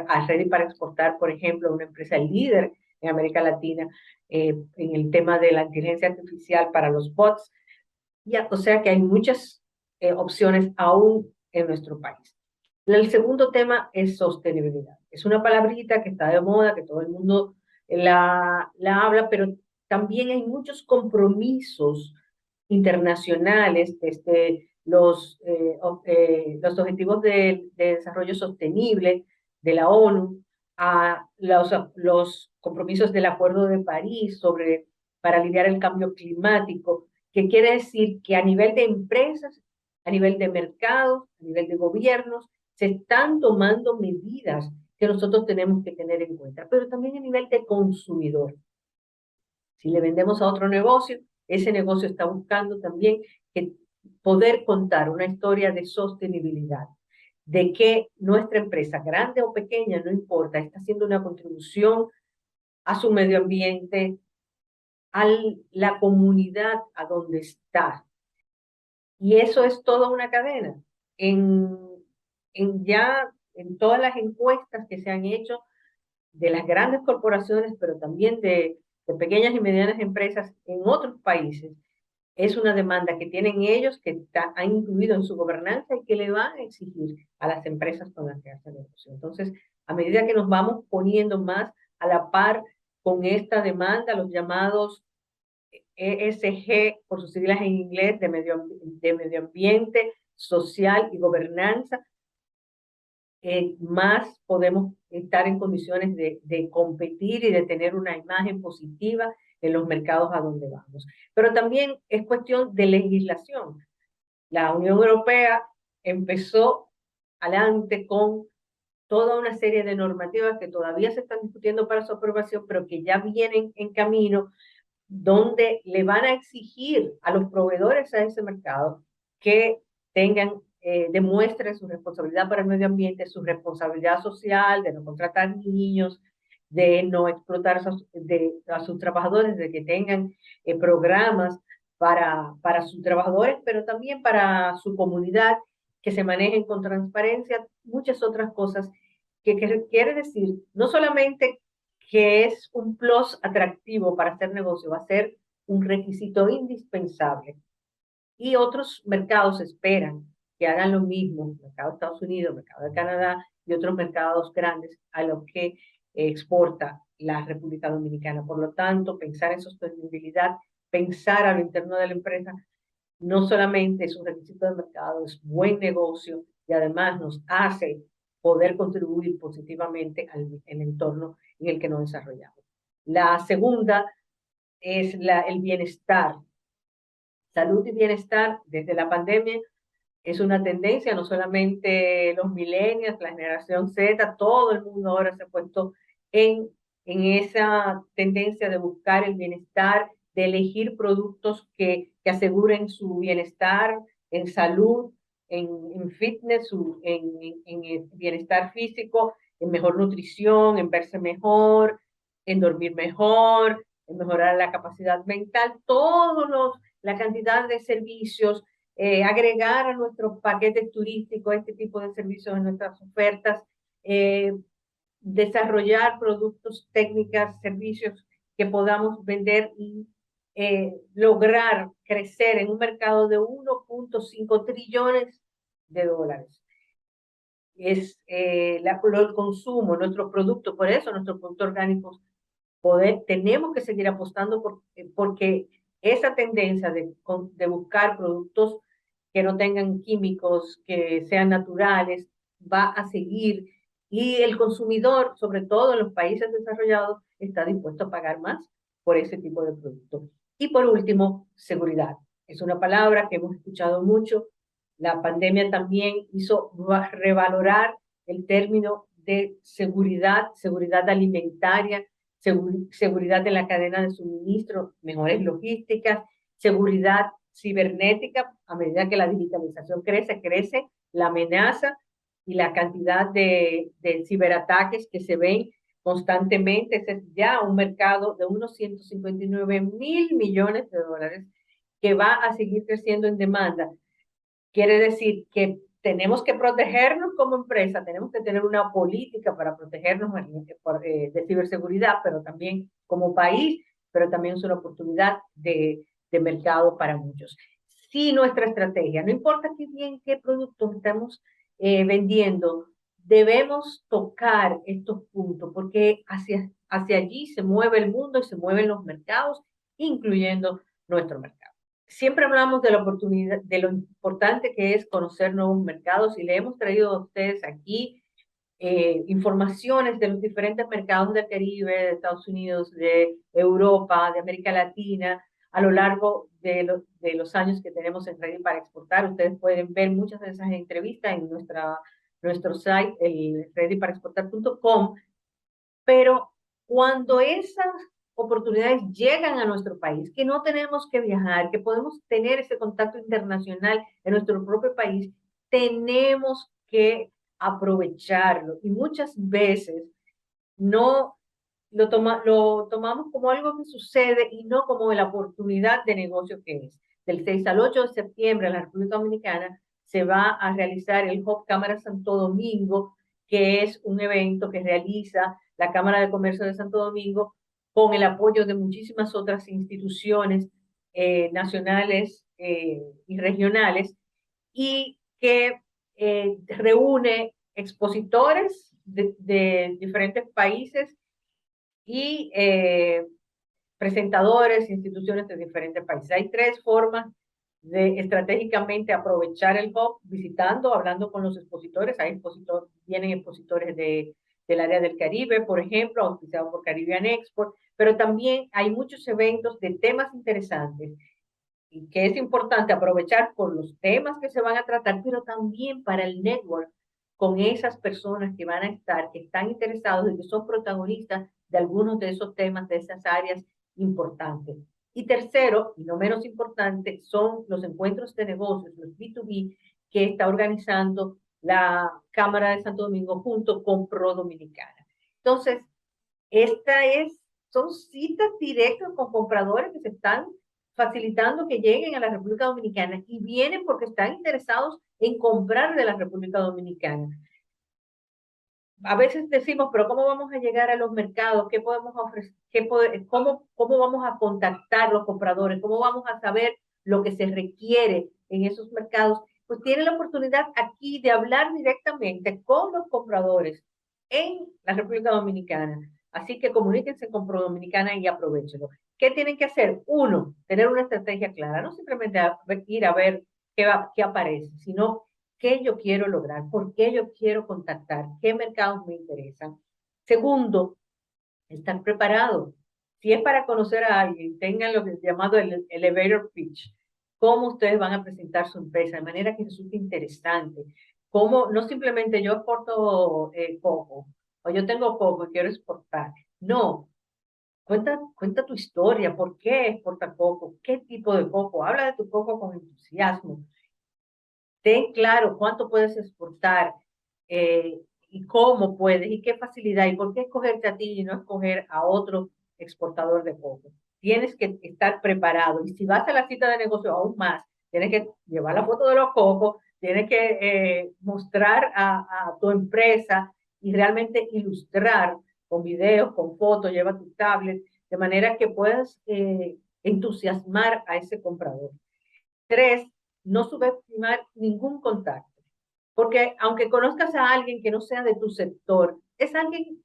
a Ready para Exportar, por ejemplo, una empresa líder en América Latina en el tema de la inteligencia artificial para los bots. O sea que hay muchas opciones aún en nuestro país. El segundo tema es sostenibilidad. Es una palabrita que está de moda, que todo el mundo la habla, pero también hay muchos compromisos internacionales, los objetivos de desarrollo sostenible de la ONU, a los compromisos del Acuerdo de París para aliviar el cambio climático, que quiere decir que a nivel de empresas, a nivel de mercados, a nivel de gobiernos, se están tomando medidas que nosotros tenemos que tener en cuenta, pero también a nivel de consumidor. Si le vendemos a otro negocio, ese negocio está buscando también que poder contar una historia de sostenibilidad, de que nuestra empresa, grande o pequeña, no importa, está haciendo una contribución a su medio ambiente, a la comunidad a donde está. Y eso es toda una cadena. En todas las encuestas que se han hecho de las grandes corporaciones, pero también de pequeñas y medianas empresas en otros países, es una demanda que tienen ellos, que han incluido en su gobernanza y que le van a exigir a las empresas con las que hacen negocio. Entonces, a medida que nos vamos poniendo más a la par con esta demanda, los llamados ESG, por sus siglas en inglés, de medio ambiente, social y gobernanza, más podemos estar en condiciones de competir y de tener una imagen positiva en los mercados a donde vamos. Pero también es cuestión de legislación. La Unión Europea empezó adelante con toda una serie de normativas que todavía se están discutiendo para su aprobación, pero que ya vienen en camino, donde le van a exigir a los proveedores a ese mercado que demuestren su responsabilidad para el medio ambiente, su responsabilidad social, de no contratar niños, de no explotar a sus trabajadores, de que tengan programas para sus trabajadores, pero también para su comunidad, que se manejen con transparencia, muchas otras cosas que quiere decir no solamente que es un plus atractivo para hacer negocio, va a ser un requisito indispensable. Y otros mercados esperan que hagan lo mismo, el mercado de Estados Unidos, el mercado de Canadá y otros mercados grandes a los que exporta la República Dominicana. Por lo tanto, pensar en sostenibilidad, pensar a lo interno de la empresa, no solamente es un requisito de mercado, es buen negocio y además nos hace poder contribuir positivamente al entorno en el que nos desarrollamos. La segunda es el bienestar. Salud y bienestar desde la pandemia es una tendencia, no solamente los millennials, la generación Z, todo el mundo ahora se ha puesto en esa tendencia de buscar el bienestar, de elegir productos que aseguren su bienestar en salud, en fitness, en bienestar físico, en mejor nutrición, en verse mejor, en dormir mejor, en mejorar la capacidad mental, la cantidad de servicios, agregar a nuestros paquetes turísticos este tipo de servicios en nuestras ofertas, desarrollar productos, técnicas, servicios que podamos vender y lograr crecer en un mercado de 1.5 trillones de dólares. Es el consumo, nuestros productos, por eso nuestros productos orgánicos tenemos que seguir apostando porque esa tendencia de buscar productos que no tengan químicos, que sean naturales, va a seguir. Y el consumidor, sobre todo en los países desarrollados, está dispuesto a pagar más por ese tipo de productos. Y por último, seguridad. Es una palabra que hemos escuchado mucho. La pandemia también hizo revalorar el término de seguridad alimentaria, seguridad en la cadena de suministro, mejores logísticas, seguridad cibernética. A medida que la digitalización crece la amenaza y la cantidad de ciberataques que se ven constantemente. Ese es ya un mercado de unos 159.000 millones de dólares que va a seguir creciendo en demanda. Quiere decir que tenemos que protegernos como empresa, tenemos que tener una política para protegernos de ciberseguridad, pero también como país, pero también es una oportunidad de mercado para muchos. Si nuestra estrategia, no importa qué productos estamos vendiendo, debemos tocar estos puntos, porque hacia allí se mueve el mundo y se mueven los mercados, incluyendo nuestro mercado. Siempre hablamos de la oportunidad, de lo importante que es conocer nuevos mercados, y le hemos traído a ustedes aquí informaciones de los diferentes mercados del Caribe, de Estados Unidos, de Europa, de América Latina, a lo largo de los años que tenemos en Ready para Exportar. Ustedes pueden ver muchas de esas entrevistas en nuestro site, el readyparaexportar.com, pero cuando esas oportunidades llegan a nuestro país, que no tenemos que viajar, que podemos tener ese contacto internacional en nuestro propio país, tenemos que aprovecharlo. Y muchas veces no lo tomamos como algo que sucede y no como la oportunidad de negocio que es. Del 6 al 8 de septiembre en la República Dominicana se va a realizar el Hub Cámara Santo Domingo, que es un evento que realiza la Cámara de Comercio de Santo Domingo con el apoyo de muchísimas otras instituciones nacionales y regionales, y que reúne expositores de diferentes países y presentadores, instituciones de diferentes países. Hay tres formas de estratégicamente aprovechar el hub: visitando, hablando con los expositores. Vienen expositores del área del Caribe, por ejemplo, auspiciados por Caribbean Export, pero también hay muchos eventos de temas interesantes y que es importante aprovechar por los temas que se van a tratar, pero también para el network con esas personas que van a estar, que están interesados y que son protagonistas de algunos de esos temas, de esas áreas importantes. Y tercero, y no menos importante, son los encuentros de negocios, los B2B, que está organizando la Cámara de Santo Domingo junto con Pro Dominicana. Entonces, son citas directas con compradores que se están facilitando que lleguen a la República Dominicana y vienen porque están interesados en comprar de la República Dominicana. A veces decimos, pero ¿cómo vamos a llegar a los mercados? ¿Qué podemos ofrecer? ¿Cómo vamos a contactar los compradores? ¿Cómo vamos a saber lo que se requiere en esos mercados? Pues tienen la oportunidad aquí de hablar directamente con los compradores en la República Dominicana. Así que comuníquense con Pro Dominicana y aprovechenlo. ¿Qué tienen que hacer? Uno, tener una estrategia clara, no simplemente ir a ver qué aparece, sino qué yo quiero lograr, por qué yo quiero contactar, qué mercados me interesan. Segundo, estar preparado. Si es para conocer a alguien, tengan lo que es llamado el elevator pitch. Cómo ustedes van a presentar su empresa de manera que resulte interesante. Cómo, no simplemente yo exporto coco, o yo tengo coco y quiero exportar. No, cuenta tu historia. ¿Por qué exporta coco? ¿Qué tipo de coco? Habla de tu coco con entusiasmo. Ten claro cuánto puedes exportar y cómo puedes y qué facilidad y por qué escogerte a ti y no escoger a otro exportador de coco. Tienes que estar preparado, y si vas a la cita de negocio aún más, tienes que llevar la foto de los cocos, tienes que mostrar a tu empresa y realmente ilustrar con videos, con fotos, lleva tu tablet, de manera que puedas entusiasmar a ese comprador. 3, no subestimar ningún contacto, porque aunque conozcas a alguien que no sea de tu sector, es alguien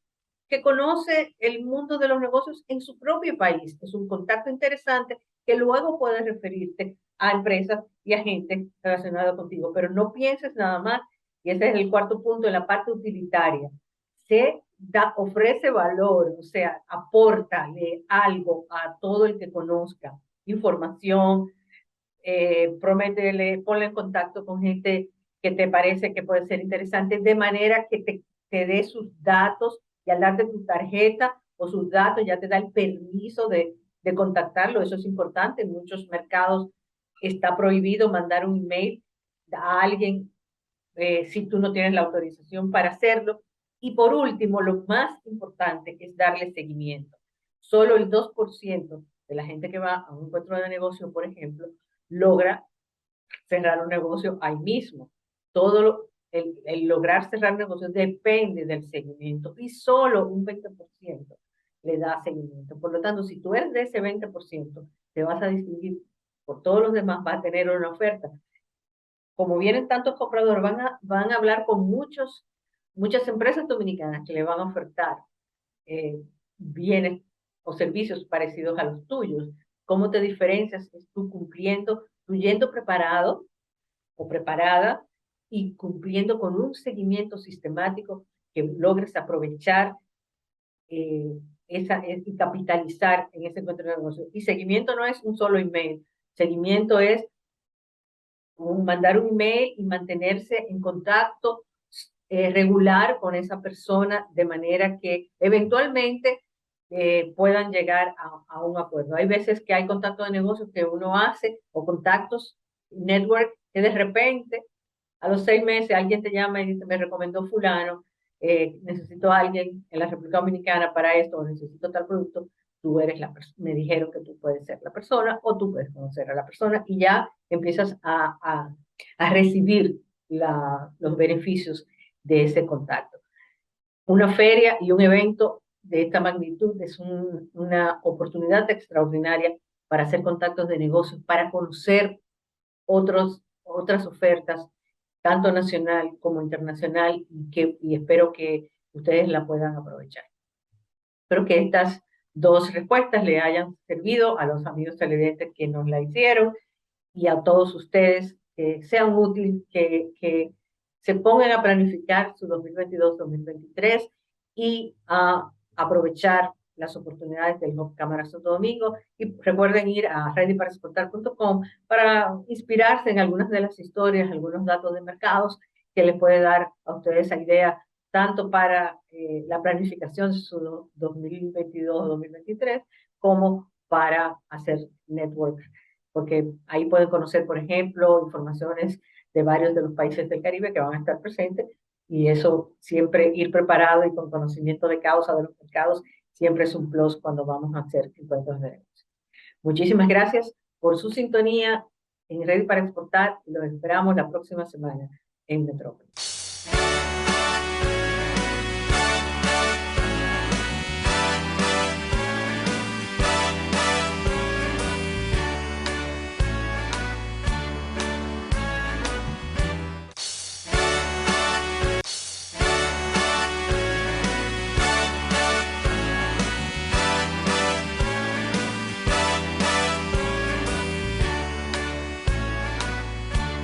que conoce el mundo de los negocios en su propio país. Es un contacto interesante que luego puede referirte a empresas y a gente relacionada contigo, pero no pienses nada más, y ese es el cuarto punto en la parte utilitaria. Ofrece valor, o sea, apórtale algo a todo el que conozca, información, prométele, ponle en contacto con gente que te parece que puede ser interesante, de manera que te dé sus datos, y al darte tu tarjeta o sus datos ya te da el permiso de contactarlo. Eso es importante. En muchos mercados está prohibido mandar un email a alguien si tú no tienes la autorización para hacerlo. Y por último, lo más importante es darle seguimiento. Solo el 2% de la gente que va a un encuentro de negocio, por ejemplo, logra cerrar un negocio ahí mismo. El lograr cerrar negocios depende del seguimiento, y solo un 20% le da seguimiento. Por lo tanto, si tú eres de ese 20%, te vas a distinguir por todos los demás, vas a tener una oferta. Como vienen tantos compradores, van a hablar con muchas empresas dominicanas que le van a ofertar bienes o servicios parecidos a los tuyos. ¿Cómo te diferencias? Es tú yendo preparado o preparada y cumpliendo con un seguimiento sistemático que logres aprovechar y capitalizar en ese encuentro de negocio. Y seguimiento no es un solo email, seguimiento es mandar un email y mantenerse en contacto regular con esa persona de manera que eventualmente puedan llegar a un acuerdo. Hay veces que hay contactos de negocios que uno hace o contactos, network, que de repente a los 6 meses alguien te llama y dice, me recomendó fulano, necesito a alguien en la República Dominicana para esto, o necesito tal producto, tú eres la persona, me dijeron que tú puedes ser la persona, o tú puedes conocer a la persona, y ya empiezas a recibir los beneficios de ese contacto. Una feria y un evento de esta magnitud es una oportunidad extraordinaria para hacer contactos de negocios, para conocer otras ofertas, tanto nacional como internacional, y espero que ustedes la puedan aprovechar. Espero que estas dos respuestas le hayan servido a los amigos televidentes que nos la hicieron y a todos ustedes, que sean útiles, que se pongan a planificar su 2022-2023 y a aprovechar las oportunidades del Hub Cámara Santo Domingo. Y recuerden ir a readyparaexportar.com para inspirarse en algunas de las historias, algunos datos de mercados que les puede dar a ustedes esa idea, tanto para la planificación de su 2022-2023 como para hacer network, porque ahí pueden conocer, por ejemplo, informaciones de varios de los países del Caribe que van a estar presentes, y eso siempre ir preparado y con conocimiento de causa de los mercados siempre es un plus cuando vamos a hacer encuentros de negocios. Muchísimas gracias por su sintonía en Ready para Exportar y los esperamos la próxima semana en Metrópolis.